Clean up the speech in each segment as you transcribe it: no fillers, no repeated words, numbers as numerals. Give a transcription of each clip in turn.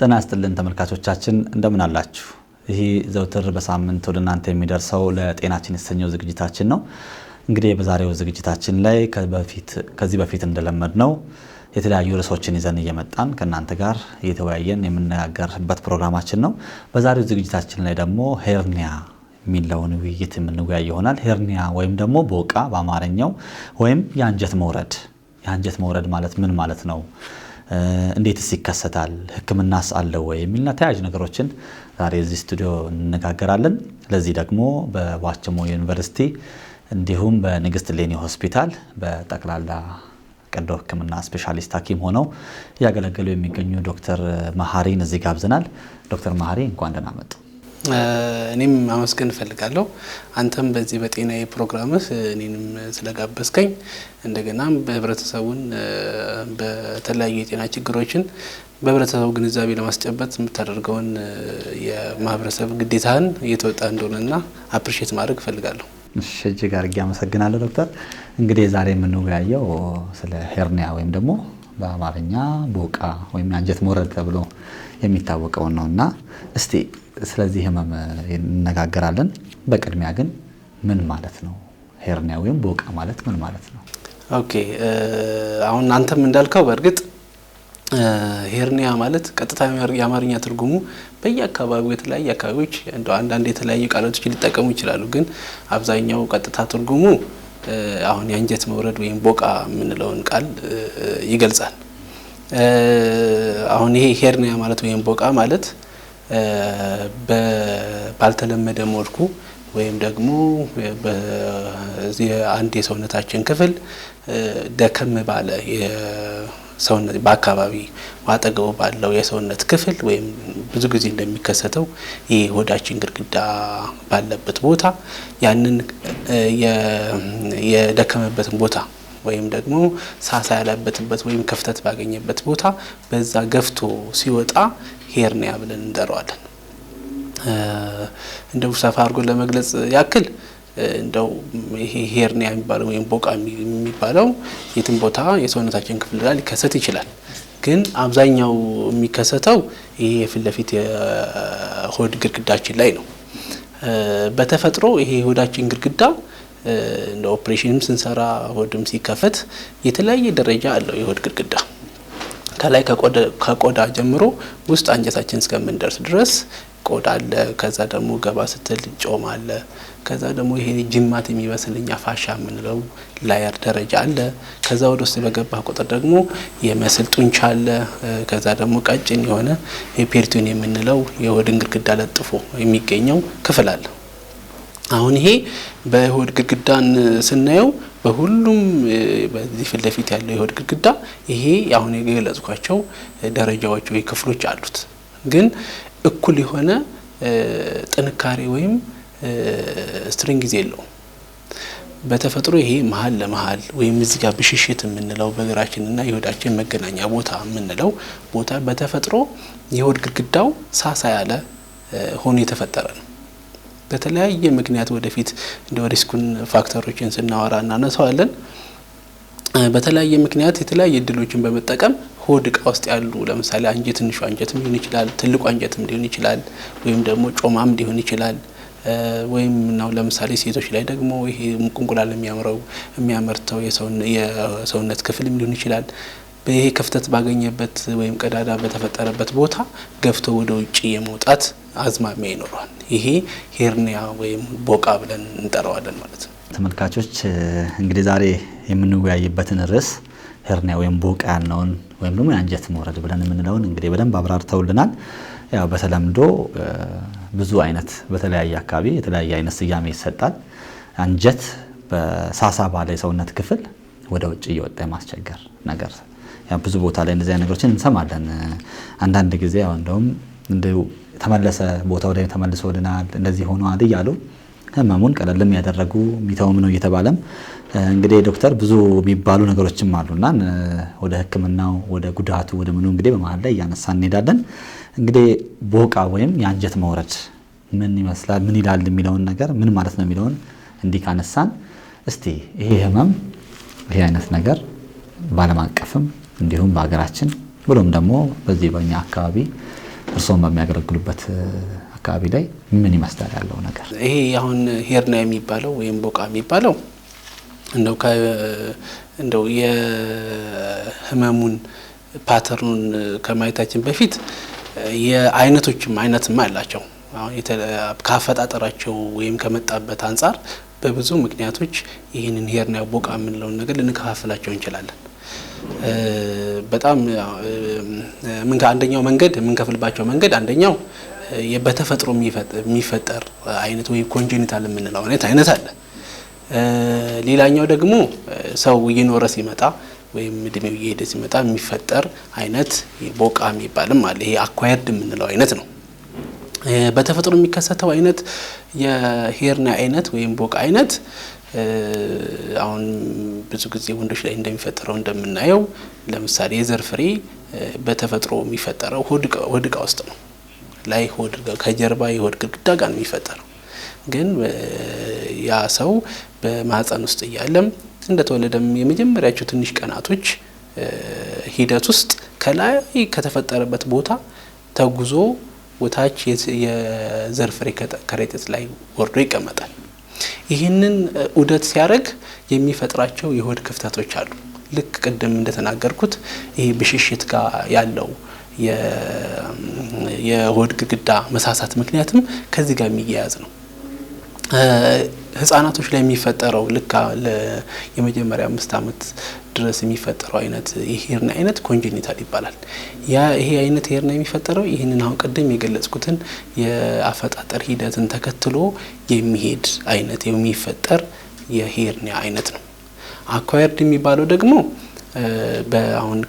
ጤና ይስጥልን ተመልካቾቻችን እንደምን አላችሁ? ይሄ ዘውትር በሳምንት ወደ እናንተ የሚደርሰው ለጤናችን የተሰኘው ዝግጅታችን ነው። እንግዲህ በዛሬው ዝግጅታችን ላይ ከዚህ በፊት እንደለመድነው የተለያዩ ርዕሶችን ይዘን እየመጣን ከእናንተ ጋር እየተወያየን የምንነጋገርበት ፕሮግራማችን ነው። በዛሬው ዝግጅታችን ላይ ደግሞ ሄርኒያ የሚለውን ውይይት የምንወያይ ይሆናል። ሄርኒያ ወይም ደግሞ ቦቃ በአማርኛው ወይም የአንጀት መውረድ ማለት ምን ማለት ነው? እንዴትስ ይከሰታል? ህክምናስ አለው ወይ? የሚልና ተያያዥ ነገሮችን ዛሬ እዚህ ስቱዲዮ እንነጋገራለን። ለዚህ ደግሞ በዋቸሞ ዩኒቨርሲቲ እንዲሁም በንግስት ሌኒ ሆስፒታል በጠቅላላ ቀዶ ህክምና ስፔሻሊስት ሐኪም ሆነው ያገለገሉ የሚገኙ ዶክተር መሐሪን እዚህ ጋብዘናል። ዶክተር መሐሪ እንኳን ደህና መጡ። እኔም ማመስገን ፈልጋለሁ። አንተም በዚህ በጤናዬ ፕሮግራምህ እኔንም ስለጋበዝከኝ እንደገናም በህብረተሰቡን በተለያዩ የጤና ችግሮችን በህብረተሰቡ ግንዛቤ ለማስጨበጥ የምታደርገውን የማህበረሰብ ግዴታህን እየተወጣ እንደሆነና አፕሪሼት ማድረግ ፈልጋለሁ። እጅግ አድርጌ አመሰግናለሁ ዶክተር። እንግዲህ ዛሬ የምንወያየው ስለ ሄርኒያ ወይም ደግሞ በአማርኛ ቦቃ ወይም የአንጀት መውረድ ተብሎ የሚታወቀው ነውና እስቲ ስለዚህ ህመም እንነጋገራለን። በቅድሚያ ግን ምን ማለት ነው ሄርኒያ ወይም ቦቃ ማለት ምን ማለት ነው? ኦኬ አሁን አንተም እንዳልከው በእርግጥ ሄርኒያ ማለት ቀጥታ የአማርኛ ትርጉሙ በየአካባቢው የተለያየ አካባቢዎች እንደው አንዳንድ የተለያዩ ቃላቶች ሊጠቀሙ ይችላሉ። ግን አብዛኛው ቀጥታ ትርጉሙ አሁን የአንጀት መውረድ ወይም ቦቃ የምንለውን ቃል ይገልጻል። አሁን ይሄ ሄርኒያ ማለት ወይም ቦቃ ማለት ባልተለመደ መልኩ ወይም ደግሞ በዚህ አንድ የሰውነታችን ክፍል ደከም ባለ የሰውነት በአካባቢ አጠገቡ ባለው የሰውነት ክፍል ወይም ብዙ ጊዜ እንደሚከሰተው ይሄ ሆዳችን ግድግዳ ባለበት ቦታ ያንን የደከመበትን ቦታ ወይም ደግሞ ሳሳ ያለበትበት ወይም ክፍተት ባገኘበት ቦታ በዛ ገፍቶ ሲወጣ ሄርኒያ ብለን እንጠራዋለን። እንደው ሰፋ አድርጎ ለመግለጽ ያክል እንደው ይሄ ሄርኒያ የሚባለው ወይም ቦቃ የሚባለው የትም ቦታ የሰውነታችን ክፍል ላይ ሊከሰት ይችላል። ግን አብዛኛው የሚከሰተው ይሄ የፊት ለፊት የሆድ ግድግዳችን ላይ ነው። በተፈጥሮ ይሄ የሆዳችን ግድግዳ እንደ ኦፕሬሽንም ስንሰራ ሆድም ሲከፈት የተለያየ ደረጃ አለው። የሆድ ግድግዳ ከላይ ከቆዳ ጀምሮ ውስጥ አንጀታችን እስከምንደርስ ድረስ ቆዳ አለ። ከዛ ደግሞ ገባ ስትል ጮማ አለ። ከዛ ደግሞ ይሄ ጅማት የሚመስልኛ ፋሻ የምንለው ላየር ደረጃ አለ። ከዛ ወደ ውስጥ በገባ ቁጥር ደግሞ የመስል ጡንቻ አለ። ከዛ ደግሞ ቀጭን የሆነ ፔሪቶን የምንለው የሆድን ግድግዳ ለጥፎ የሚገኘው ክፍል አለ። አሁን ይሄ በሆድ ግድግዳን ስናየው በሁሉም በዚህ ፊት ለፊት ያለው የሆድ ግድግዳ ይሄ አሁን የገለጽኳቸው ደረጃዎች ወይ ክፍሎች አሉት። ግን እኩል የሆነ ጥንካሬ ወይም ስትሪንግዝ የለውም። በተፈጥሮ ይሄ መሀል ለመሀል ወይም እዚህ ጋር ብሽሽት የምንለው በእግራችንና የሆዳችን መገናኛ ቦታ የምንለው ቦታ በተፈጥሮ የሆድ ግድግዳው ሳሳ ያለ ሆኖ የተፈጠረ ነው። በተለያየ ምክንያት ወደፊት እንደ ሪስኩን ፋክተሮችን ስናወራ እናነሳዋለን። በተለያየ ምክንያት የተለያየ እድሎችን በመጠቀም ሆድ እቃ ውስጥ ያሉ ለምሳሌ አንጀት ትንሹ አንጀትም ሊሆን ይችላል፣ ትልቁ አንጀትም ሊሆን ይችላል፣ ወይም ደግሞ ጮማም ሊሆን ይችላል። ወይም ነው ለምሳሌ ሴቶች ላይ ደግሞ ይሄ እንቁላል የሚያመርተው የሰውነት ክፍልም ሊሆን ይችላል። በይሄ ክፍተት ባገኘበት ወይም ቀዳዳ በተፈጠረበት ቦታ ገፍቶ ወደ ውጪ የመውጣት አዝማሚያ ይኖራል። ይሄ ሄርኒያ ወይም ቦቃ ብለን እንጠራዋለን ማለት ነው። ተመልካቾች እንግዲህ ዛሬ የምንወያይበትን ርዕስ ሄርኒያ ወይም ቦቃ ያልነውን ወይም ደግሞ የአንጀት መውረድ ብለን የምንለውን እንግዲህ በደንብ አብራርተውልናል። ያው በተለምዶ ብዙ አይነት በተለያየ አካባቢ የተለያየ አይነት ስያሜ ይሰጣል። አንጀት በሳሳ ባለ የሰውነት ክፍል ወደ ውጭ እየወጣ የማስቸገር ነገር ያው ብዙ ቦታ ላይ እንደዚህ አይነት ነገሮችን እንሰማለን። አንዳንድ ጊዜ ያው እንደውም እንደው ተመለሰ ቦታው ላይ ተመልሶ ወደናል እንደዚህ ሆኗል እያሉ ህመሙን ቀለልም ያደረጉ ሚተውም ነው እየተባለም እንግዲህ ዶክተር ብዙ የሚባሉ ነገሮችም አሉና ወደ ህክምናው ወደ ጉዳቱ ወደ ምኑ እንግዲህ በመሃል ላይ ያነሳን እንሄዳለን። እንግዲህ ቦቃ ወይም የአንጀት መውረድ ምን ይመስላል ምን ይላል የሚለውን ነገር ምን ማለት ነው የሚለውን እንዲህ ካነሳን እስቲ ይሄ ህመም ይሄ አይነት ነገር ባለም አቀፍም እንዲሁም በአገራችን ብሎም ደግሞ በዚህ በእኛ አካባቢ እርስዎም በሚያገለግሉበት አካባቢ ላይ ምን ይመስላል ያለው ነገር? ይሄ አሁን ሄርኒያ የሚባለው ወይም ቦቃ የሚባለው እንደው የህመሙን ፓተርኑን ከማየታችን በፊት የአይነቶችም አላቸው። አሁን ካፈጣጠራቸው ወይም ከመጣበት አንፃር በብዙ ምክንያቶች ይህንን ሄርኒያ ቦቃ የምንለውን ነገር ልንከፋፍላቸው እንችላለን። በጣም አንደኛው መንገድ የምንከፍልባቸው መንገድ አንደኛው በተፈጥሮ የሚፈጠር አይነት ወይም ኮንጀኒታል የምንለው አይነት አለ። ሌላኛው ደግሞ ሰው እየኖረ ሲመጣ ወይም እድሜው እየሄደ ሲመጣ የሚፈጠር አይነት ቦቃ የሚባልም አለ። ይሄ አኳየርድ የምንለው አይነት ነው። በተፈጥሮ የሚከሰተው አይነት የሄርኒያ አይነት ወይም ቦቃ አይነት አሁን ብዙ ጊዜ ወንዶች ላይ እንደሚፈጠረው እንደምናየው ለምሳሌ የዘር ፍሬ በተፈጥሮ የሚፈጠረው ሆድ ዕቃ ውስጥ ነው። ላይ ሆድ ከጀርባ የሆድ ግድግዳ ጋር ነው የሚፈጠረው። ግን ያ ሰው በማህፀን ውስጥ እያለም እንደተወለደም የመጀመሪያቸው ትንሽ ቀናቶች ሂደት ውስጥ ከላይ ከተፈጠረበት ቦታ ተጉዞ ወታች የዘር ፍሬ ከረጢት ላይ ወርዶ ይቀመጣል። ይህንን ዑደት ሲያደርግ የሚፈጥራቸው የሆድ ክፍተቶች አሉ። ልክ ቅድም እንደተናገርኩት ይሄ ብሽሽት ጋር ያለው የሆድ ግድግዳ መሳሳት ምክንያትም ከዚህ ጋር የሚያያዝ ነው። ህፃናቶች ላይ የሚፈጠረው ልክ የመጀመሪያ 5 ዓመት ድረስ የሚፈጠረው አይነት የሄርኒያ አይነት ኮንጀኒታል ይባላል። ይሄ አይነት ሄርኒያ የሚፈጠረው ይህንን አሁን ቅድም የገለጽኩትን የአፈጣጠር ሂደትን ተከትሎ የሚሄድ አይነት የሚፈጠር የሄርኒያ አይነት ነው። አኳየርድ የሚባለው ደግሞ በአሁን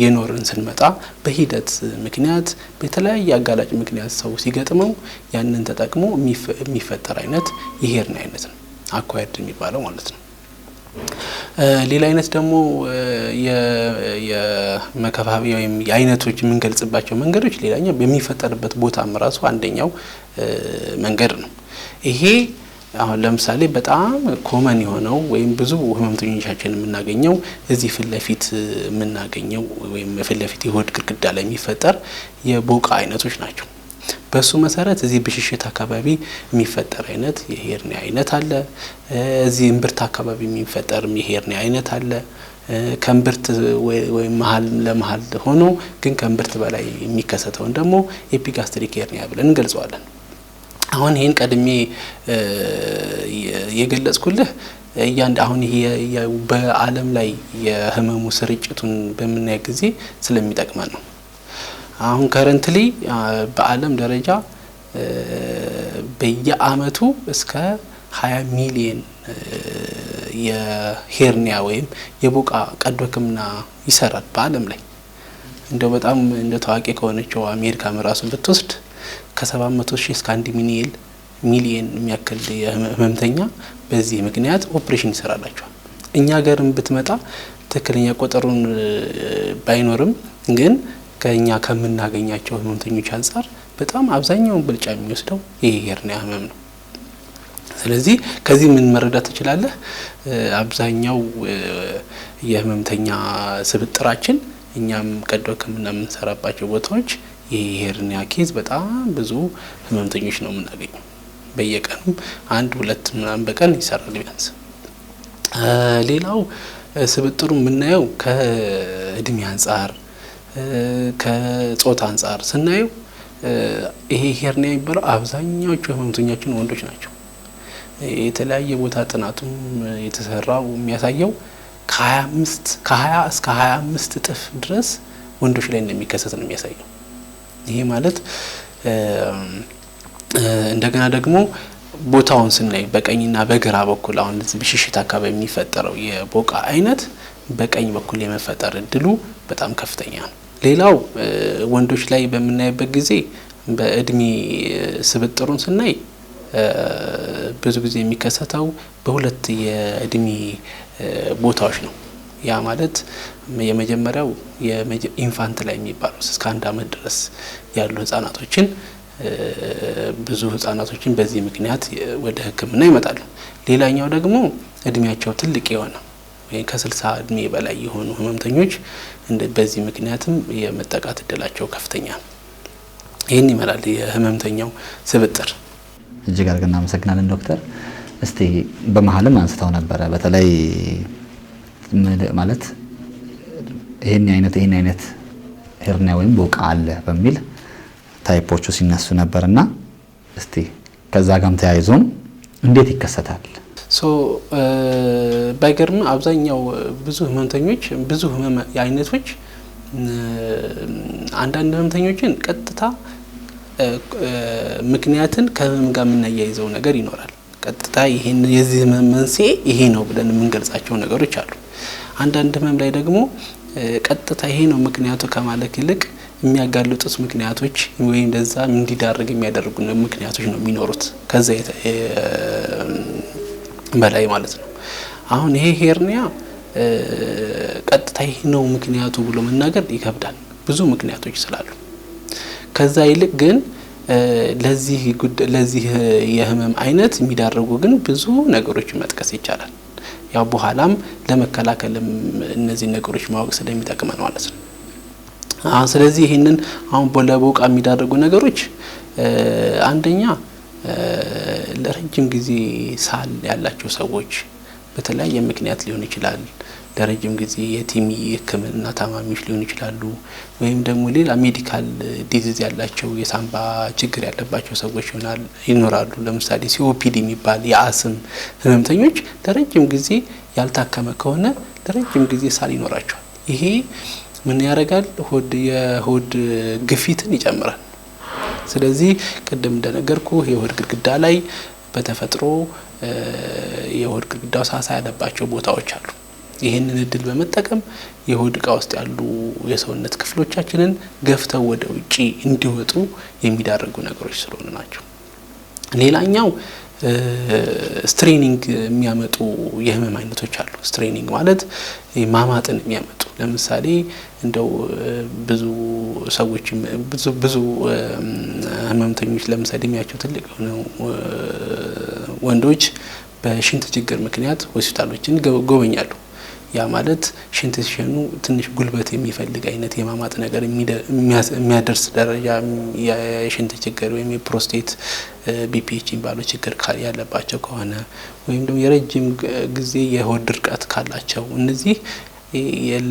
የኖርን ስንመጣ በሂደት ምክንያት በተለያየ አጋላጭ ምክንያት ሰው ሲገጥመው ያንን ተጠቅሞ የሚፈጠር አይነት የሄርኒያ አይነት ነው አኳየርድ የሚባለው ማለት ነው። ሌላ አይነት ደግሞ የመከፋፈያ ወይም የአይነቶች የምንገልጽባቸው መንገዶች ሌላኛው በሚፈጠርበት ቦታም ራሱ አንደኛው መንገድ ነው። ይሄ አሁን ለምሳሌ በጣም ኮመን የሆነው ወይም ብዙ ህመምተኞቻችን የምናገኘው እዚህ ፊት ለፊት የምናገኘው ወይም ፊት ለፊት የሆድ ግድግዳ ላይ የሚፈጠር የቦቃ አይነቶች ናቸው። በሱ መሰረት እዚህ ብሽሽት አካባቢ የሚፈጠር አይነት የሄርኒያ አይነት አለ። እዚህ እምብርት አካባቢ የሚፈጠር የሄርኒያ አይነት አለ። ከእምብርት ወይም መሀል ለመሀል ሆኖ ግን ከእምብርት በላይ የሚከሰተውን ደግሞ ኤፒጋስትሪክ ሄርኒያ ብለን እንገልጸዋለን። አሁን ይሄን ቀድሜ የገለጽኩልህ አሁን ይሄ በዓለም ላይ የህመሙ ስርጭቱን በምናይ ጊዜ ስለሚጠቅመን ነው። አሁን ከረንትሊ በዓለም ደረጃ በየአመቱ እስከ 20 ሚሊዮን የሄርኒያ ወይም የቦቃ ቀዶ ህክምና ይሰራል በዓለም ላይ። እንደው በጣም ታዋቂ ከሆነችው አሜሪካ ራሱ ብትወስድ ከ700,000 እስከ 1 ሚሊዮን የሚያክል ህመምተኛ በዚህ ምክንያት ኦፕሬሽን ይሰራላቸዋል። እኛ ሀገርም ብትመጣ ትክክለኛ ቁጥሩን ባይኖርም ግን ከኛ ከምናገኛቸው ህመምተኞች አንፃር በጣም አብዛኛውን ብልጫ የሚወስደው ይሄ ሄርኒያ ህመም ነው። ስለዚህ ከዚህ ምን መረዳት ትችላለህ? አብዛኛው የህመምተኛ ስብጥራችን እኛም ቀዶ ህክምና የምንሰራባቸው ቦታዎች ይሄ ሄርኒያ ኬዝ በጣም ብዙ ህመምተኞች ነው የምናገኘው። በየቀኑ 1-2 ምናምን በቀን ይሰራል ቢያንስ። ሌላው ስብጥሩ የምናየው ከእድሜ አንፃር ከጾታ አንፃር ስናየው ይሄ ሄርኒያ የሚባለው አብዛኛዎቹ ህመምተኞቻችን ወንዶች ናቸው። የተለያየ ቦታ ጥናቱም የተሰራው የሚያሳየው ከ20 እስከ 25 እጥፍ ድረስ ወንዶች ላይ እንደሚከሰት ነው የሚያሳየው። ይሄ ማለት እንደገና ደግሞ ቦታውን ስናይ በቀኝና በግራ በኩል አሁን እዚህ ብሽሽት አካባቢ የሚፈጠረው የቦቃ አይነት በቀኝ በኩል የመፈጠር እድሉ በጣም ከፍተኛ ነው። ሌላው ወንዶች ላይ በምናይበት ጊዜ በእድሜ ስብጥሩን ስናይ ብዙ ጊዜ የሚከሰተው በሁለት የእድሜ ቦታዎች ነው። ያ ማለት የመጀመሪያው ኢንፋንት ላይ የሚባለው እስከ 1 አመት ድረስ ያሉ ህፃናቶችን ብዙ ህፃናቶችን በዚህ ምክንያት ወደ ህክምና ይመጣሉ። ሌላኛው ደግሞ እድሜያቸው ትልቅ የሆነ ወይ ከ60 እድሜ በላይ የሆኑ ህመምተኞች በዚህ ምክንያትም የመጠቃት እድላቸው ከፍተኛ ነው። ይህን ይመላል የህመምተኛው ስብጥር። እጅግ አድርገን እናመሰግናለን ዶክተር። እስቲ በመሀልም አንስተው ነበረ በተለይ ማለት ይሄን አይነት ሄርኒያ ወይም ቦቃ አለ በሚል ታይፖቹ ሲነሱ ነበርና እስቲ ከዛ ጋርም ተያይዞም እንዴት ይከሰታል? ባይገርም አብዛኛው ብዙ ህመምተኞች ብዙ ህመም አይነቶች አንዳንድ ህመምተኞችን ቀጥታ ምክንያትን ከህመም ጋር የምናያይዘው ነገር ይኖራል። ቀጥታ ይሄን የዚህ መንስኤ ይሄ ነው ብለን የምንገልጻቸው ነገሮች አሉ። አንዳንድ ህመም ላይ ደግሞ ቀጥታ ይሄ ነው ምክንያቱ ከማለት ይልቅ የሚያጋልጡት ምክንያቶች ወይም እንደዛ እንዲዳረግ የሚያደርጉ ምክንያቶች ነው የሚኖሩት ከዛ በላይ ማለት ነው። አሁን ይሄ ሄርኒያ ቀጥታ ይሄ ነው ምክንያቱ ብሎ መናገር ይከብዳል፣ ብዙ ምክንያቶች ስላሉ። ከዛ ይልቅ ግን ለዚህ የህመም አይነት የሚዳርጉ ግን ብዙ ነገሮች መጥቀስ ይቻላል። ያው በኋላም ለመከላከልም እነዚህ ነገሮች ማወቅ ስለሚጠቅመን ማለት ነው። ስለዚህ ይሄንን አሁን ለቦቃ የሚዳርጉ ነገሮች አንደኛ ለረጅም ጊዜ ሳል ያላቸው ሰዎች በተለያየ ምክንያት ሊሆን ይችላል። ለረጅም ጊዜ የቲሚ ህክምና ታማሚዎች ሊሆን ይችላሉ። ወይም ደግሞ ሌላ ሜዲካል ዲዚዝ ያላቸው የሳምባ ችግር ያለባቸው ሰዎች ይኖራሉ። ለምሳሌ ሲኦፒዲ የሚባል የአስም ህመምተኞች ለረጅም ጊዜ ያልታከመ ከሆነ ለረጅም ጊዜ ሳል ይኖራቸዋል። ይሄ ምን ያደርጋል? የሆድ ግፊትን ይጨምራል። ስለዚህ ቅድም እንደነገርኩ የሆድ ግድግዳ ላይ በተፈጥሮ የሆድ ግድግዳው ሳሳ ያለባቸው ቦታዎች አሉ። ይህንን እድል በመጠቀም የሆድ እቃ ውስጥ ያሉ የሰውነት ክፍሎቻችንን ገፍተው ወደ ውጪ እንዲወጡ የሚዳርጉ ነገሮች ስለሆኑ ናቸው። ሌላኛው ስትሬኒንግ የሚያመጡ የህመም አይነቶች አሉ። ስትሬኒንግ ማለት ማማጥን የሚያመጡ ለምሳሌ እንደው ብዙ ሰዎች ብዙ ህመምተኞች ለምሳሌ የሚያቸው ትልቅ ነው ወንዶች በሽንት ችግር ምክንያት ሆስፒታሎችን ጎበኛሉ። ያ ማለት ሽንት ሲሸኑ ትንሽ ጉልበት የሚፈልግ አይነት የማማጥ ነገር የሚያደርስ ደረጃ የሽንት ችግር ወይም የፕሮስቴት ቢፒኤች የሚባለው ችግር ያለባቸው ከሆነ ወይም ደግሞ የረጅም ጊዜ የሆድ ድርቀት ካላቸው እነዚህ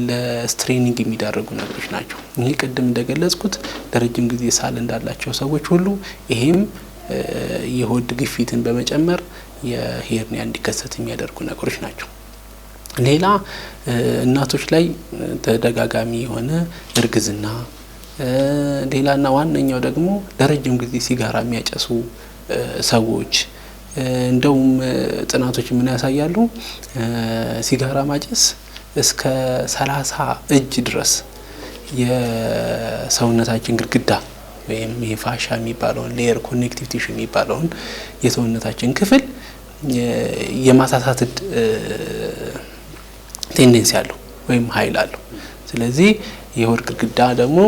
ለስትሬኒንግ የሚዳረጉ ነገሮች ናቸው። ይሄ ቅድም እንደገለጽኩት ለረጅም ጊዜ ሳል እንዳላቸው ሰዎች ሁሉ ይሄም የሆድ ግፊትን በመጨመር የሄርኒያ እንዲከሰት የሚያደርጉ ነገሮች ናቸው። ሌላ እናቶች ላይ ተደጋጋሚ የሆነ እርግዝና፣ ሌላና ዋነኛው ደግሞ ለረጅም ጊዜ ሲጋራ የሚያጨሱ ሰዎች እንደውም ጥናቶች ምን ያሳያሉ? ሲጋራ ማጨስ እስከ 30 እጅ ድረስ የሰውነታችን ግድግዳ ወይም የፋሻ የሚባለውን ሌየር ኮኔክቲቭ ቲሹ የሚባለውን የሰውነታችን ክፍል የማሳሳት ቴንደንሲ አለው ወይም ኃይል አለው። ስለዚህ የሆድ ግድግዳ ደግሞ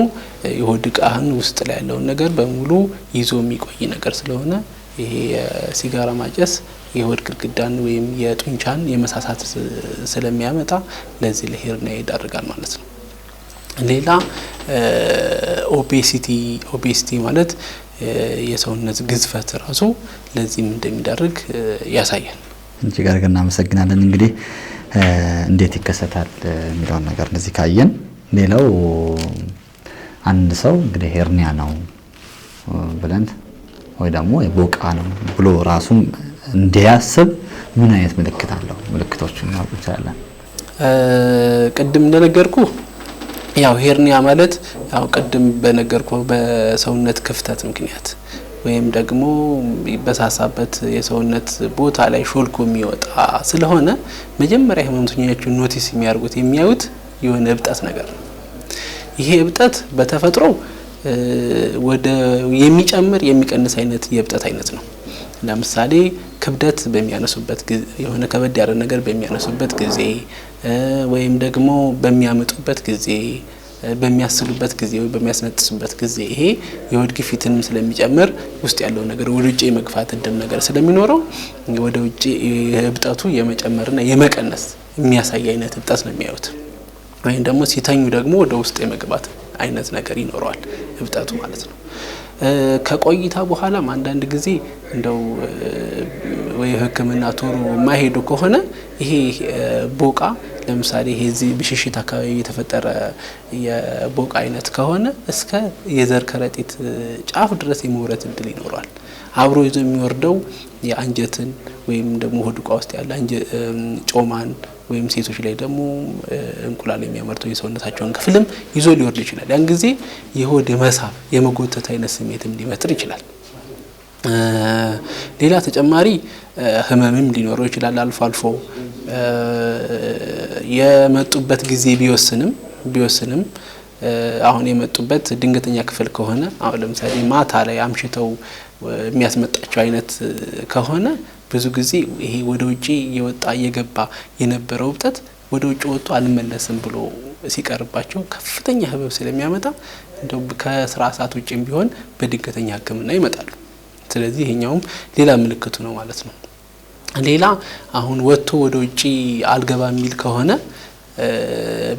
የሆድ እቃህን ውስጥ ላይ ያለውን ነገር በሙሉ ይዞ የሚቆይ ነገር ስለሆነ ይሄ ሲጋራ ማጨስ የሆድ ግድግዳን ወይም የጡንቻን የመሳሳት ስለሚያመጣ ለዚህ ለሄርኒያ ይዳርጋል ማለት ነው። ሌላ ኦቤሲቲ ማለት የሰውነት ግዝፈት ራሱ ለዚህም እንደሚዳርግ ያሳያል። እጅግ አድርገን እናመሰግናለን። እንግዲህ እንዴት ይከሰታል የሚለውን ነገር እንደዚህ ካየን፣ ሌላው አንድ ሰው እንግዲህ ሄርኒያ ነው ብለን ወይ ደግሞ የቦቃ ነው ብሎ ራሱን እንዲያስብ ምን አይነት ምልክት አለው? ምልክቶቹን ማወቅ ይቻላል? ቅድም እንደነገርኩ ያው ሄርኒያ ማለት ያው ቅድም በነገርኩ በሰውነት ክፍተት ምክንያት ወይም ደግሞ በሳሳበት የሰውነት ቦታ ላይ ሾልኮ የሚወጣ ስለሆነ መጀመሪያ ህመምተኞቹ ኖቲስ የሚያዩት የሆነ እብጠት ነገር ነው። ይሄ እብጠት በተፈጥሮ ወደ የሚጨምር የሚቀንስ አይነት የእብጠት አይነት ነው። ለምሳሌ ክብደት በሚያነሱበት ጊዜ የሆነ ከበድ ያለ ነገር በሚያነሱበት ጊዜ ወይም ደግሞ በሚያመጡበት ጊዜ በሚያስሉበት ጊዜ ወይ በሚያስነጥሱበት ጊዜ ይሄ የሆድ ግፊትንም ስለሚጨምር ውስጥ ያለው ነገር ወደ ውጪ የመግፋት እድል ነገር ስለሚኖረው ወደ ውጪ እብጠቱ የመጨመርና የመቀነስ የሚያሳይ አይነት እብጠት ነው የሚያዩት። ወይም ደግሞ ሲተኙ ደግሞ ወደ ውስጥ የመግባት አይነት ነገር ይኖረዋል እብጠቱ ማለት ነው። ከቆይታ በኋላም አንዳንድ ጊዜ እንደው ወይ ሕክምና ቶሎ ማይሄዱ ከሆነ ይሄ ቦቃ ለምሳሌ ይሄ እዚህ ብሽሽት አካባቢ የተፈጠረ የቦቃ አይነት ከሆነ እስከ የዘር ከረጢት ጫፍ ድረስ የመውረድ እድል ይኖረዋል። አብሮ ይዞ የሚወርደው የአንጀትን ወይም ደግሞ ሆድ ዕቃ ውስጥ ያለ ጮማን ወይም ሴቶች ላይ ደግሞ እንቁላል የሚያመርተው የሰውነታቸውን ክፍልም ይዞ ሊወርድ ይችላል። ያን ጊዜ የሆድ የመሳብ የመጎተት አይነት ስሜትም ሊፈጥር ይችላል። ሌላ ተጨማሪ ህመምም ሊኖረው ይችላል። አልፎ አልፎ የመጡበት ጊዜ ቢወስንም አሁን የመጡበት ድንገተኛ ክፍል ከሆነ አሁን ለምሳሌ ማታ ላይ አምሽተው የሚያስመጣቸው አይነት ከሆነ ብዙ ጊዜ ይሄ ወደ ውጪ እየወጣ እየገባ የነበረው እብጠት ወደ ውጪ ወጥቶ አልመለስም ብሎ ሲቀርባቸው ከፍተኛ ህመም ስለሚያመጣ እንደው ከስራ ሰዓት ውጪም ቢሆን በድንገተኛ ሕክምና ይመጣሉ። ስለዚህ ይሄኛውም ሌላ ምልክቱ ነው ማለት ነው። ሌላ አሁን ወጥቶ ወደ ውጪ አልገባ የሚል ከሆነ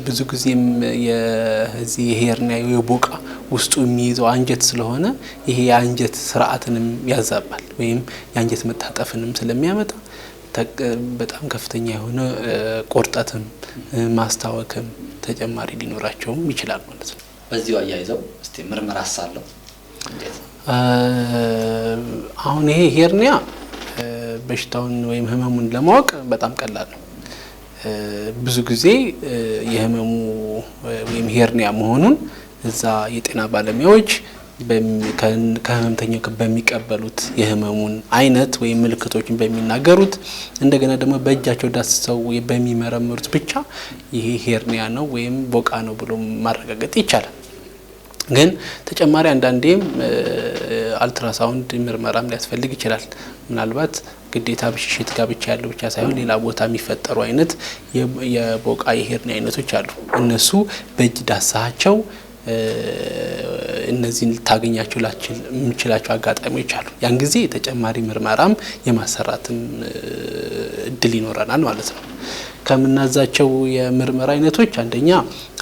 ብዙ ጊዜም የዚህ ሄርኒያ የቦቃ ውስጡ የሚይዘው አንጀት ስለሆነ ይሄ የአንጀት ስርዓትንም ያዛባል ወይም የአንጀት መታጠፍንም ስለሚያመጣ በጣም ከፍተኛ የሆነ ቁርጠትም ማስታወክም ተጨማሪ ሊኖራቸውም ይችላል ማለት ነው። በዚሁ አያይዘው እስቲ ምርመራ አሳለው አሁን ይሄ ሄርኒያ በሽታውን ወይም ህመሙን ለማወቅ በጣም ቀላል ነው። ብዙ ጊዜ የህመሙ ወይም ሄርኒያ መሆኑን እዛ የጤና ባለሙያዎች ከህመምተኛው በሚቀበሉት የህመሙን አይነት ወይም ምልክቶችን በሚናገሩት እንደገና ደግሞ በእጃቸው ዳስሰው በሚመረምሩት ብቻ ይሄ ሄርኒያ ነው ወይም ቦቃ ነው ብሎ ማረጋገጥ ይቻላል። ግን ተጨማሪ አንዳንዴም አልትራሳውንድ ምርመራም ሊያስፈልግ ይችላል። ምናልባት ግዴታ ብሽሽት ጋር ብቻ ያለው ብቻ ሳይሆን ሌላ ቦታ የሚፈጠሩ አይነት የቦቃ የሄርኒያ አይነቶች አሉ። እነሱ በእጅ ዳሳቸው እነዚህን ልታገኛቸው የምችላቸው አጋጣሚዎች አሉ። ያን ጊዜ ተጨማሪ ምርመራም የማሰራትም እድል ይኖረናል ማለት ነው። ከምናዛቸው የምርመራ አይነቶች አንደኛ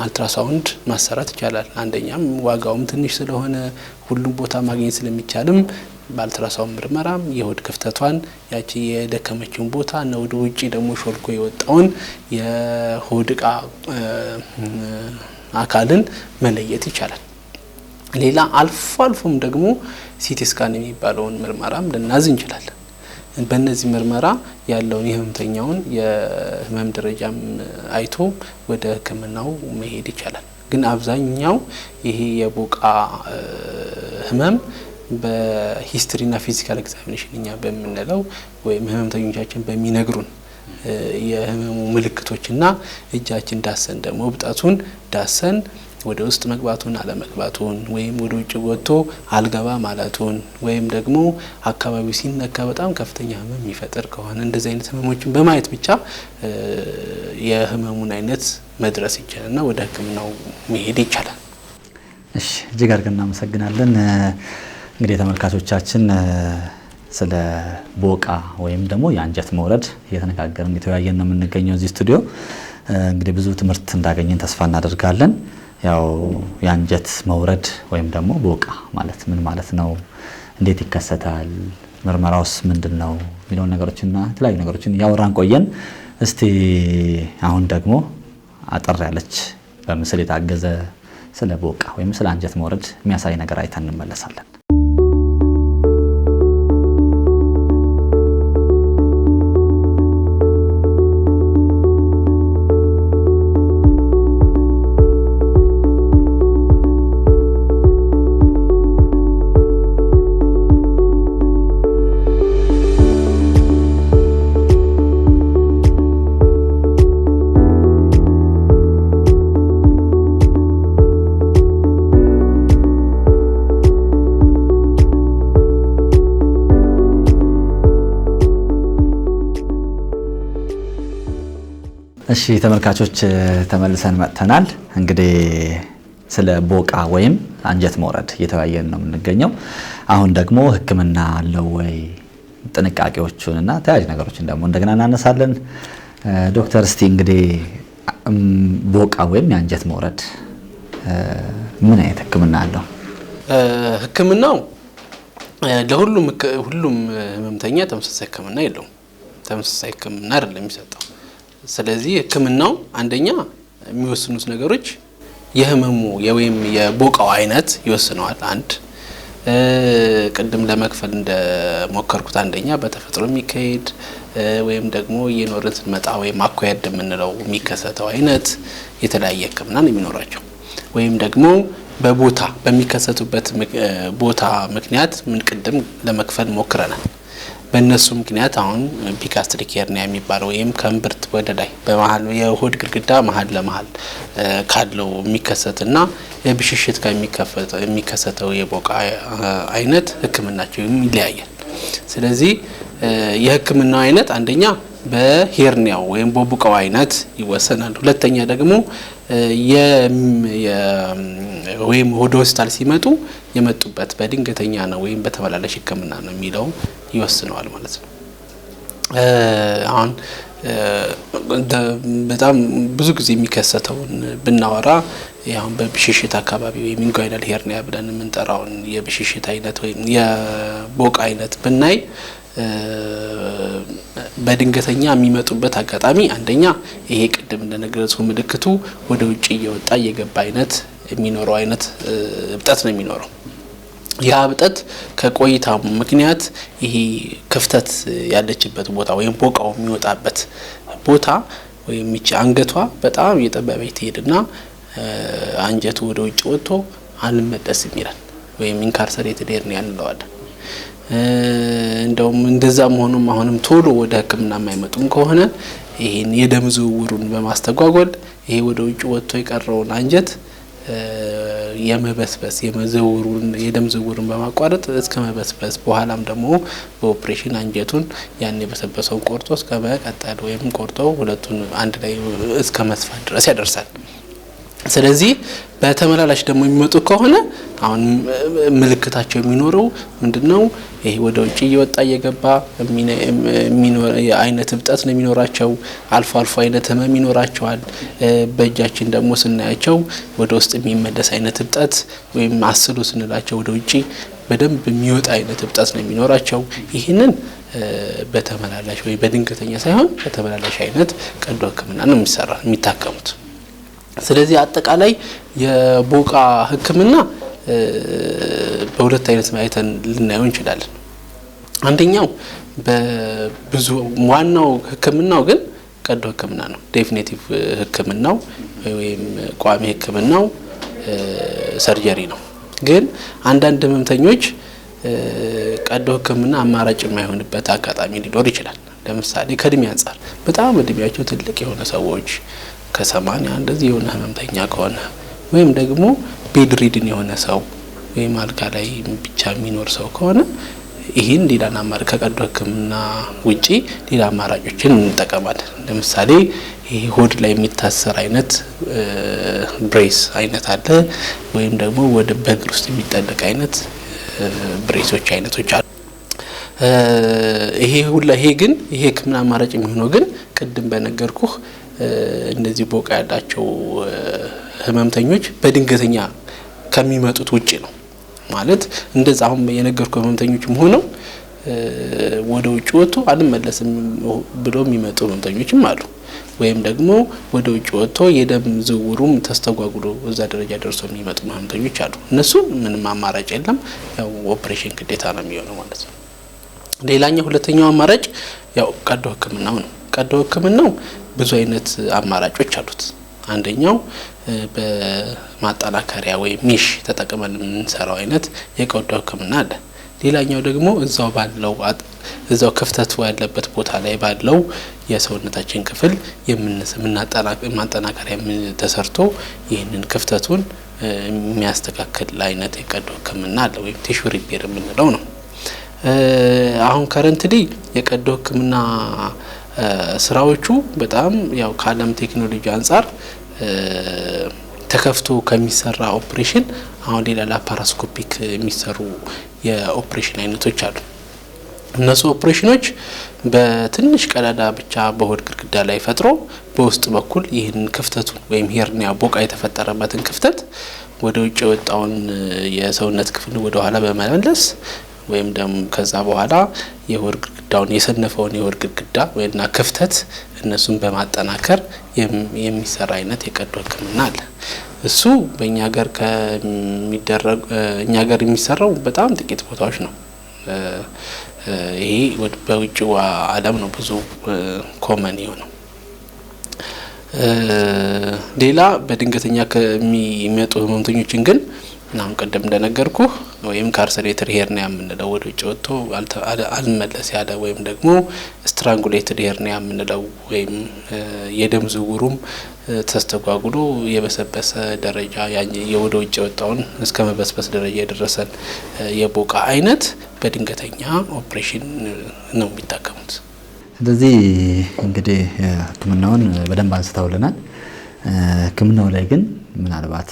አልትራሳውንድ ማሰራት ይቻላል። አንደኛም ዋጋውም ትንሽ ስለሆነ ሁሉም ቦታ ማግኘት ስለሚቻልም በአልትራሳውንድ ምርመራም የሆድ ክፍተቷን ያቺ የደከመችውን ቦታ እና ወደ ውጪ ደግሞ ሾልኮ የወጣውን የሆድ ዕቃ አካልን መለየት ይቻላል። ሌላ አልፎም ደግሞ ሲቲ ስካን የሚባለውን ምርመራም ልናዝ እንችላለን። በእነዚህ ምርመራ ያለውን የህመምተኛውን የህመም ደረጃም አይቶ ወደ ሕክምናው መሄድ ይቻላል። ግን አብዛኛው ይሄ የቦቃ ህመም በሂስትሪና ፊዚካል ኤግዛሚኔሽን እኛ በምንለው ወይም ህመምተኞቻችን በሚነግሩን የህመሙ ምልክቶችና እጃችን ዳሰን ደግሞ እብጠቱን ዳሰን ወደ ውስጥ መግባቱን አለመግባቱን ወይም ወደ ውጭ ወጥቶ አልገባ ማለቱን ወይም ደግሞ አካባቢው ሲነካ በጣም ከፍተኛ ህመም የሚፈጥር ከሆነ እንደዚህ አይነት ህመሞችን በማየት ብቻ የህመሙን አይነት መድረስ ይቻላልና ወደ ህክምናው መሄድ ይቻላል። እሺ እጅግ አድርገን እናመሰግናለን። እንግዲህ ተመልካቾቻችን ስለ ቦቃ ወይም ደግሞ የአንጀት መውረድ እየተነጋገርን እየተወያየን ነው የምንገኘው እዚህ ስቱዲዮ። እንግዲህ ብዙ ትምህርት እንዳገኘን ተስፋ እናደርጋለን። ያው የአንጀት መውረድ ወይም ደግሞ ቦቃ ማለት ምን ማለት ነው፣ እንዴት ይከሰታል፣ ምርመራውስ ምንድነው የሚለውን ነገሮችና የተለያዩ ነገሮችን ያወራን ቆየን። እስቲ አሁን ደግሞ አጠር ያለች በምስል የታገዘ ስለ ቦቃ ወይም ስለ አንጀት መውረድ የሚያሳይ ነገር አይተን እንመለሳለን። እሺ ተመልካቾች ተመልሰን መጥተናል። እንግዲህ ስለ ቦቃ ወይም አንጀት መውረድ እየተወያየን ነው የምንገኘው። አሁን ደግሞ ሕክምና አለው ወይ ጥንቃቄዎቹንና ተያያዥ ነገሮችን ደግሞ እንደገና እናነሳለን። ዶክተር እስቲ እንግዲህ ቦቃ ወይም የአንጀት መውረድ ምን አይነት ህክምና አለው? ህክምናው ለሁሉም ህመምተኛ ተመሳሳይ ህክምና የለውም። ተመሳሳይ ህክምና አይደለም የሚሰጠው። ስለዚህ ህክምናው አንደኛ የሚወስኑት ነገሮች የህመሙ ወይም የቦቃው አይነት ይወስነዋል። አንድ ቅድም ለመክፈል እንደሞከርኩት አንደኛ በተፈጥሮ የሚካሄድ ወይም ደግሞ የኖርን ስንመጣ ወይም አኳየርድ የምንለው የሚከሰተው አይነት የተለያየ ህክምና ነው የሚኖራቸው። ወይም ደግሞ በቦታ በሚከሰቱበት ቦታ ምክንያት ምን ቅድም ለመክፈል ሞክረናል። በእነሱ ምክንያት አሁን ፒጋስትሪክ ሄርኒያ የሚባለው ወይም ከእምብርት ወደ ላይ በመሃል የሆድ ግድግዳ መሃል ለመሃል ካለው የሚከሰትና የብሽሽት ከሚከሰተው የቦቃ አይነት ህክምናቸው ይለያያል። ስለዚህ የህክምናው አይነት አንደኛ በሄርኒያው ወይም በቦቃው አይነት ይወሰናል። ሁለተኛ ደግሞ ወይም ወደ ሆስፒታል ሲመጡ የመጡበት በድንገተኛ ነው ወይም በተመላለሽ ህክምና ነው የሚለው ይወስነዋል ማለት ነው። አሁን በጣም ብዙ ጊዜ የሚከሰተውን ብናወራ ያው በብሽሽት አካባቢ ወይም ኢንጓይናል ሄርኒያ ብለን የምንጠራውን የብሽሽት አይነት ወይም የቦቃ አይነት ብናይ በድንገተኛ የሚመጡበት አጋጣሚ አንደኛ ይሄ ቅድም እንደነገርኩት ምልክቱ ወደ ውጪ እየወጣ እየገባ አይነት የሚኖረው አይነት እብጠት ነው የሚኖረው። ያ እብጠት ከቆይታ ምክንያት ይሄ ክፍተት ያለችበት ቦታ ወይም ቦቃው የሚወጣበት ቦታ ወይም እቺ አንገቷ በጣም እየጠበበች ትሄድና አንጀቱ ወደ ውጭ ወጥቶ አልመለስም ይላል ወይም ኢንካርሰሬትድ ሄርኒያ እንለዋለን። እንደውም እንደዛም ሆኖም አሁንም ቶሎ ወደ ህክምና የማይመጡም ከሆነ ይሄን የደም ዝውውሩን በማስተጓጎል ይሄ ወደ ውጭ ወጥቶ የቀረውን አንጀት የመበስበስ የደም ዝውውሩን በማቋረጥ እስከ መበስበስ በኋላም ደግሞ በኦፕሬሽን አንጀቱን ያን የበሰበሰውን ቆርጦ እስከ መቀጠል ወይም ቆርጦ ሁለቱን አንድ ላይ እስከ መስፋት ድረስ ያደርሳል። ስለዚህ በተመላላሽ ደግሞ የሚመጡ ከሆነ አሁን ምልክታቸው የሚኖረው ምንድነው? ይሄ ወደ ውጪ እየወጣ እየገባ የሚኖር አይነት እብጠት ነው የሚኖራቸው። አልፎ አልፎ አይነት ህመም ይኖራቸዋል። በእጃችን ደግሞ ስናያቸው ወደ ውስጥ የሚመለስ አይነት እብጠት ወይም አስሉ ስንላቸው ወደ ውጪ በደንብ የሚወጣ አይነት እብጠት ነው የሚኖራቸው። ይህንን በተመላላሽ ወይ በድንገተኛ ሳይሆን በተመላላሽ አይነት ቀዶ ህክምና ነው የሚታከሙት። ስለዚህ አጠቃላይ የቦቃ ህክምና በሁለት አይነት ማየትን ልናየው እንችላለን። አንደኛው በብዙ ዋናው ህክምናው ግን ቀዶ ህክምና ነው። ዴፊኒቲቭ ህክምናው ወይም ቋሚ ህክምናው ሰርጀሪ ነው። ግን አንዳንድ ህመምተኞች ቀዶ ህክምና አማራጭ የማይሆንበት አጋጣሚ ሊኖር ይችላል። ለምሳሌ ከእድሜ አንፃር በጣም እድሜያቸው ትልቅ የሆነ ሰዎች ከ80 እንደዚህ የሆነ ህመምተኛ ከሆነ ወይም ደግሞ ቤድ ሪድን የሆነ ሰው ወይም አልጋ ላይ ብቻ የሚኖር ሰው ከሆነ ይሄን ሌላ አማራጭ ከቀዶ ህክምና ውጪ ሌላ አማራጮችን እንጠቀማለን። ለምሳሌ ይሄ ሆድ ላይ የሚታሰር አይነት ብሬስ አይነት አለ ወይም ደግሞ ወደ በእግር ውስጥ የሚጠለቅ አይነት ብሬሶች አይነቶች አሉ። ይሄ ግን ይሄ ህክምና አማራጭ የሚሆነው ግን ቅድም በነገርኩህ እንደዚህ ቦቃ ያላቸው ህመምተኞች በድንገተኛ ከሚመጡት ውጪ ነው ማለት እንደዛ አሁን የነገርኩ ህመምተኞችም ሆነው ወደ ውጭ ወጥቶ አልመለስም ብሎ የሚመጡ ህመምተኞችም አሉ። ወይም ደግሞ ወደ ውጭ ወጥቶ የደም ዝውውሩም ተስተጓጉሎ እዛ ደረጃ ደርሶ የሚመጡ ህመምተኞች አሉ። እነሱ ምንም አማራጭ የለም፣ ያው ኦፕሬሽን ግዴታ ነው የሚሆነው ማለት ነው። ሌላኛው ሁለተኛው አማራጭ ያው ቀዶ ህክምናው ነው። ቀዶ ህክምናው ብዙ አይነት አማራጮች አሉት። አንደኛው በማጠናከሪያ ወይ ሜሽ ተጠቅመን የምንሰራው አይነት የቀዶ ህክምና አለ። ሌላኛው ደግሞ እዛው ክፍተቱ ያለበት ቦታ ላይ ባለው የሰውነታችን ክፍል ማጠናከሪያ ተሰርቶ ይህንን ክፍተቱን የሚያስተካክል አይነት የቀዶ ህክምና አለ ወይም ቲሹ ሪፔር የምንለው ነው። አሁን ከረንትሊ የቀዶ ህክምና ስራዎቹ በጣም ያው ከዓለም ቴክኖሎጂ አንፃር ተከፍቶ ከሚሰራ ኦፕሬሽን አሁን ሌላ ላፓራስኮፒክ የሚሰሩ የኦፕሬሽን አይነቶች አሉ። እነሱ ኦፕሬሽኖች በትንሽ ቀዳዳ ብቻ በሆድ ግድግዳ ላይ ፈጥሮ በውስጥ በኩል ይህን ክፍተቱን ወይም ሄርኒያ ቦቃ የተፈጠረበትን ክፍተት ወደ ውጭ የወጣውን የሰውነት ክፍል ወደ ኋላ በመመለስ ወይም ደግሞ ከዛ በኋላ የሆድ ግድግዳውን የሰነፈውን የሆድ ግድግዳ ወይና ክፍተት እነሱን በማጠናከር የሚሰራ አይነት የቀዶ ሕክምና አለ። እሱ በእኛ ሀገር ከሚደረግ እኛ ሀገር የሚሰራው በጣም ጥቂት ቦታዎች ነው። ይሄ በውጭው ዓለም ነው ብዙ ኮመን የሆነው። ሌላ በድንገተኛ ከሚመጡ ህመምተኞችን ግን አሁን ቀደም እንደነገርኩ ወይም ካርሰሬትድ ሄርኒያ የምንለው ወደ ውጭ ወጥቶ አልመለስ ያለ ወይም ደግሞ ስትራንጉሌትድ ሄርኒያ የምንለው ወይም የደም ዝውውሩም ተስተጓጉሎ የበሰበሰ ደረጃ የወደ ውጭ የወጣውን እስከ መበስበስ ደረጃ የደረሰን የቦቃ አይነት በድንገተኛ ኦፕሬሽን ነው የሚታከሙት። ስለዚህ እንግዲህ ህክምናውን በደንብ አንስተውልናል። ህክምናው ላይ ግን ምናልባት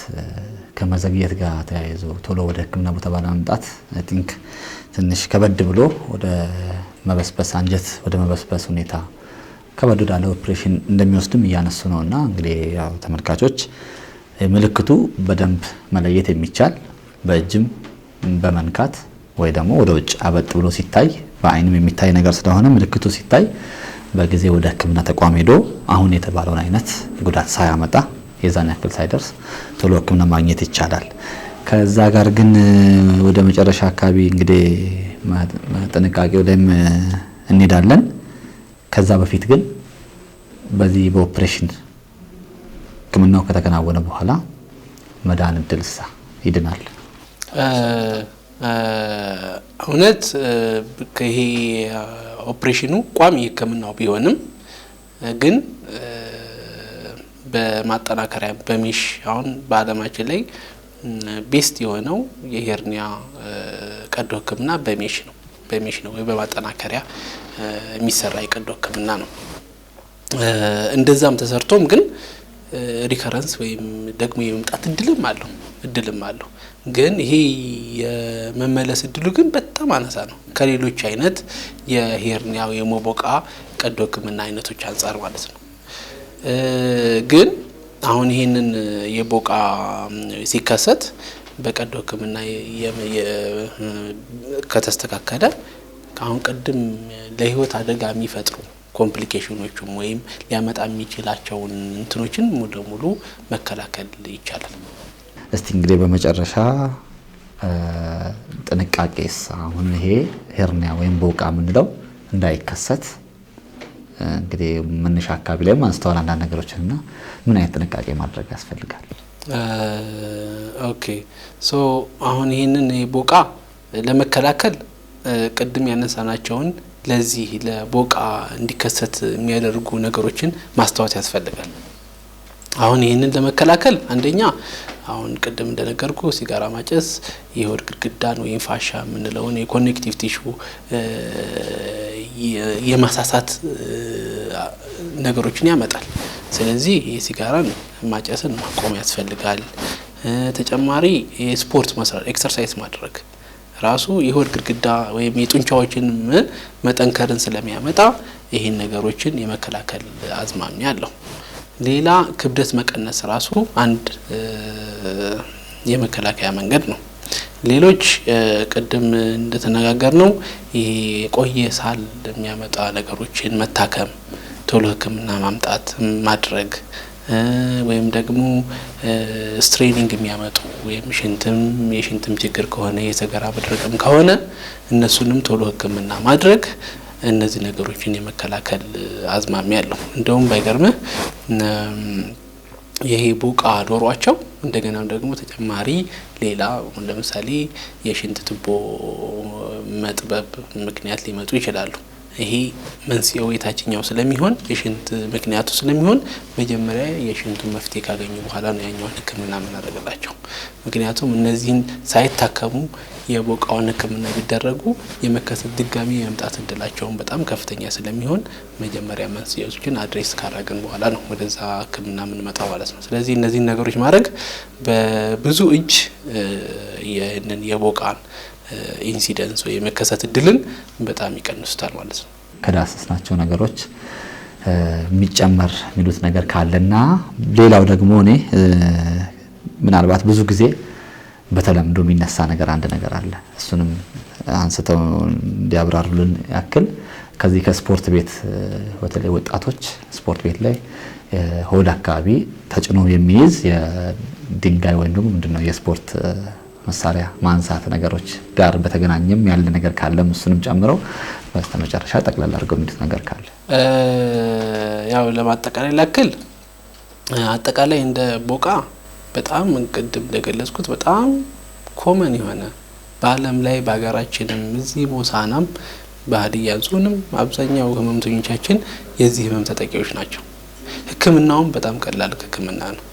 ከመዘግየት ጋር ተያይዞ ቶሎ ወደ ህክምና ቦታ ባለመምጣት አይ ቲንክ ትንሽ ከበድ ብሎ ወደ መበስበስ አንጀት ወደ መበስበስ ሁኔታ ከበድ ወዳለ ኦፕሬሽን እንደሚወስድም እያነሱ ነውና እንግዲህ ያው ተመልካቾች ምልክቱ በደንብ መለየት የሚቻል በእጅም በመንካት ወይ ደግሞ ወደ ውጭ አበጥ ብሎ ሲታይ በአይንም የሚታይ ነገር ስለሆነ ምልክቱ ሲታይ በጊዜ ወደ ህክምና ተቋም ሄዶ አሁን የተባለውን አይነት ጉዳት ሳያመጣ የዛን ያክል ሳይደርስ ቶሎ ህክምና ማግኘት ይቻላል። ከዛ ጋር ግን ወደ መጨረሻ አካባቢ እንግዲህ ጥንቃቄው ላይም እንሄዳለን። ከዛ በፊት ግን በዚህ በኦፕሬሽን ህክምናው ከተከናወነ በኋላ መዳን እድልሳ ይድናል? እውነት ይሄ ኦፕሬሽኑ ቋሚ ህክምናው ቢሆንም ግን በማጠናከሪያ በሜሽ አሁን በአለማችን ላይ ቤስት የሆነው የሄርኒያ ቀዶ ህክምና በሜሽ ነው ወይ በማጠናከሪያ የሚሰራ የቀዶ ህክምና ነው። እንደዛም ተሰርቶም ግን ሪከረንስ ወይም ደግሞ የመምጣት እድልም አለው። ግን ይሄ የመመለስ እድሉ ግን በጣም አነሳ ነው ከሌሎች አይነት የሄርኒያ የሞቦቃ ቀዶ ህክምና አይነቶች አንፃር ማለት ነው። ግን አሁን ይሄንን የቦቃ ሲከሰት በቀዶ ህክምና ከተስተካከለ አሁን ቀድም ለህይወት አደጋ የሚፈጥሩ ኮምፕሊኬሽኖችም ወይም ሊያመጣ የሚችላቸውን እንትኖችን ሙሉ ለሙሉ መከላከል ይቻላል። እስቲ እንግዲህ በመጨረሻ ጥንቃቄስ አሁን ይሄ ሄርኒያ ወይም ቦቃ የምንለው እንዳይከሰት እንግዲህ መነሻ አካባቢ ላይ አንስተዋል አንዳንድ ነገሮችንና ምን አይነት ጥንቃቄ ማድረግ ያስፈልጋል? ኦኬ ሶ አሁን ይሄንን ቦቃ ለመከላከል ቅድም ያነሳናቸውን ለዚህ ለቦቃ እንዲከሰት የሚያደርጉ ነገሮችን ማስተዋወት ያስፈልጋል። አሁን ይሄንን ለመከላከል አንደኛ አሁን ቅድም እንደነገርኩ ሲጋራ ማጨስ የሆድ ግድግዳን ወይም ፋሻ የምንለውን የኮኔክቲቭ ቲሹ የማሳሳት ነገሮችን ያመጣል። ስለዚህ የሲጋራን ማጨስን ማቆም ያስፈልጋል። ተጨማሪ የስፖርት መስራት ኤክሰርሳይዝ ማድረግ ራሱ የሆድ ግድግዳ ወይም የጡንቻዎችን መጠንከርን ስለሚያመጣ ይሄን ነገሮችን የመከላከል አዝማሚያ አለው። ሌላ ክብደት መቀነስ ራሱ አንድ የመከላከያ መንገድ ነው። ሌሎች ቅድም እንደተነጋገር ነው ይሄ ቆየ ሳል የሚያመጣ ነገሮችን መታከም ቶሎ ህክምና ማምጣት ማድረግ ወይም ደግሞ ስትሬኒንግ የሚያመጡ ወይም የሽንትም ችግር ከሆነ የሰገራ መድረቅም ከሆነ እነሱንም ቶሎ ህክምና ማድረግ እነዚህ ነገሮችን የመከላከል አዝማሚያ አለው። እንደውም ባይገርምህ ይሄ ቦቃ ዶሯቸው እንደገና ደግሞ ተጨማሪ ሌላ ለምሳሌ የሽንት ቱቦ መጥበብ ምክንያት ሊመጡ ይችላሉ። ይሄ መንስኤው የታችኛው ስለሚሆን የሽንት ምክንያቱ ስለሚሆን መጀመሪያ የሽንቱን መፍትሄ ካገኙ በኋላ ነው ያኛውን ህክምና የምናደርግላቸው። ምክንያቱም እነዚህን ሳይታከሙ የቦቃውን ህክምና ቢደረጉ የመከሰት ድጋሚ የመምጣት እድላቸውን በጣም ከፍተኛ ስለሚሆን መጀመሪያ መንስኤዎችን አድሬስ ካደረግን በኋላ ነው ወደዛ ህክምና የምንመጣው ማለት ነው። ስለዚህ እነዚህን ነገሮች ማድረግ በብዙ እጅ የቦቃን ኢንሲደንስ ወይ የመከሰት እድልን በጣም ይቀንሱታል ማለት ነው። ከዳሰስናቸው ነገሮች የሚጨመር የሚሉት ነገር ካለና ሌላው ደግሞ እኔ ምናልባት ብዙ ጊዜ በተለምዶ የሚነሳ ነገር አንድ ነገር አለ። እሱንም አንስተው እንዲያብራሩልን ያክል ከዚህ ከስፖርት ቤት በተለይ ወጣቶች ስፖርት ቤት ላይ ሆድ አካባቢ ተጭኖ የሚይዝ የድንጋይ ወይም ደግሞ ምንድነው የስፖርት መሳሪያ ማንሳት ነገሮች ጋር በተገናኘም ያለ ነገር ካለም እሱንም ጨምረው በስተመጨረሻ ጠቅላላ አድርገው የሚሉት ነገር ካለ ያው ለማጠቃለል ያክል አጠቃላይ እንደ ቦቃ በጣም ቅድም እንደገለጽኩት በጣም ኮመን የሆነ በዓለም ላይ በሀገራችንም እዚህ ሆሳዕናም በሀዲያ ዞንም አብዛኛው ህመምተኞቻችን የዚህ ህመም ተጠቂዎች ናቸው። ህክምናውም በጣም ቀላል ህክምና ነው።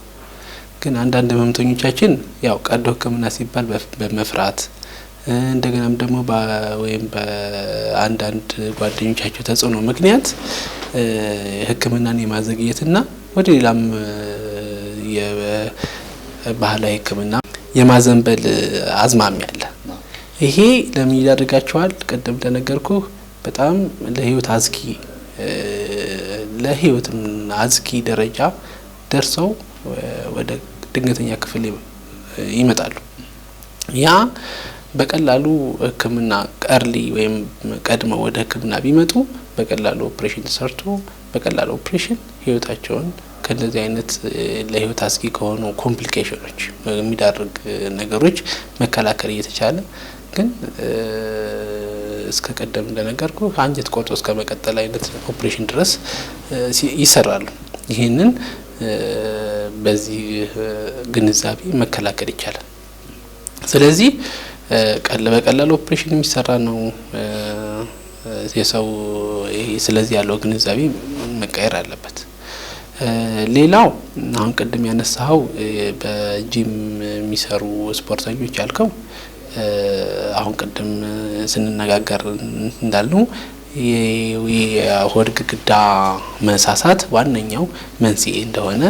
ግን አንዳንድ ህመምተኞቻችን ያው ቀዶ ህክምና ሲባል በመፍራት እንደገናም ደግሞ ወይም በአንዳንድ ጓደኞቻቸው ተጽዕኖ ምክንያት ህክምናን የማዘግየትና ወደ ሌላም የባህላዊ ህክምና የማዘንበል አዝማሚያ አለ። ይሄ ለምን ያደርጋቸዋል? ቀደም እንደነገርኩ በጣም ለህይወት አዝኪ ደረጃ ደርሰው ወደ ድንገተኛ ክፍል ይመጣሉ። ያ በቀላሉ ህክምና ቀርሊ ወይም ቀድመው ወደ ህክምና ቢመጡ በቀላሉ ኦፕሬሽን ተሰርቶ በቀላሉ ኦፕሬሽን ህይወታቸውን ከነዚህ አይነት ለህይወት አስጊ ከሆኑ ኮምፕሊኬሽኖች የሚዳርግ ነገሮች መከላከል እየተቻለ ግን እስከ ቀደም እንደነገርኩ አንጀት ቆርጦ እስከ መቀጠል አይነት ኦፕሬሽን ድረስ ይሰራሉ። ይሄንን በዚህ ግንዛቤ መከላከል ይቻላል። ስለዚህ በቀላሉ ኦፕሬሽን የሚሰራ ነው የሰው ስለዚህ ያለው ግንዛቤ መቀየር አለበት። ሌላው አሁን ቀደም ያነሳው በጂም የሚሰሩ ስፖርተኞች ያልከው አሁን ቀደም ስንነጋገር እንዳልነው የሆድ ግድግዳ መሳሳት ዋነኛው መንስኤ እንደሆነ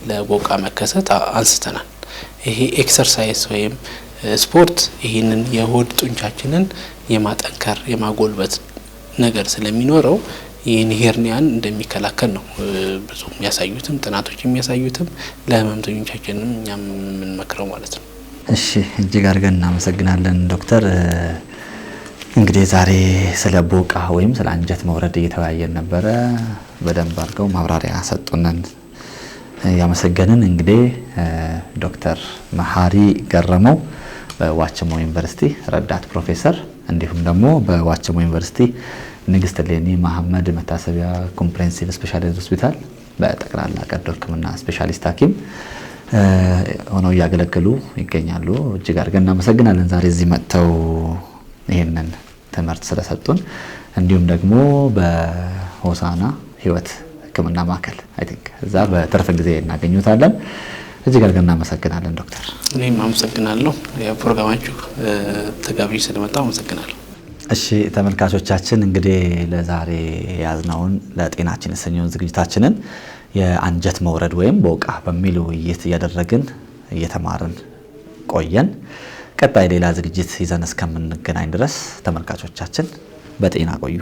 ለቦቃ መከሰት አንስተናል። ይሄ ኤክሰርሳይዝ ወይም ስፖርት ይሄንን የሆድ ጡንቻችንን የማጠንከር የማጎልበት ነገር ስለሚኖረው ይህን ሄርኒያን እንደሚከላከል ነው ብዙ የሚያሳዩትም ጥናቶች የሚያሳዩትም ለህመምተኞቻችንም እኛም የምንመክረው ማለት ነው። እሺ እጅግ አድርገን እናመሰግናለን ዶክተር። እንግዲህ ዛሬ ስለ ቦቃ ወይም ስለ አንጀት መውረድ እየተወያየን ነበረ። በደንብ አድርገው ማብራሪያ ሰጡንን። ያመሰገንን እንግዲህ ዶክተር መሐሪ ገረመው በዋቸሞ ዩኒቨርሲቲ ረዳት ፕሮፌሰር እንዲሁም ደግሞ በዋቸሞ ዩኒቨርሲቲ ንግስት ሌኒ መሐመድ መታሰቢያ ኮምፕሬሄንሲቭ ስፔሻሊቲ ሆስፒታል በጠቅላላ ቀዶ ህክምና ስፔሻሊስት ሐኪም ሆነው ያገለግሉ ይገኛሉ። እጅግ አድርገን እናመሰግናለን ዛሬ እዚህ መጥተው ይሄንን ትምህርት ስለሰጡን። እንዲሁም ደግሞ በሆሳዕና ህይወት ህክምና ማዕከል አይ ቲንክ እዛ በትርፍ ጊዜ እናገኙታለን። እጅግ አድርገን እናመሰግናለን ዶክተር። እኔም አመሰግናለሁ የፕሮግራማችሁ ተጋብዤ ስለመጣሁ አመሰግናለሁ። እሺ ተመልካቾቻችን እንግዲህ ለዛሬ ያዝነውን ለጤናችን የተሰኘውን ዝግጅታችንን የአንጀት መውረድ ወይም ቦቃ በሚል ውይይት እያደረግን እየተማርን ቆየን። ቀጣይ ሌላ ዝግጅት ይዘን እስከምንገናኝ ድረስ ተመልካቾቻችን በጤና ቆዩ።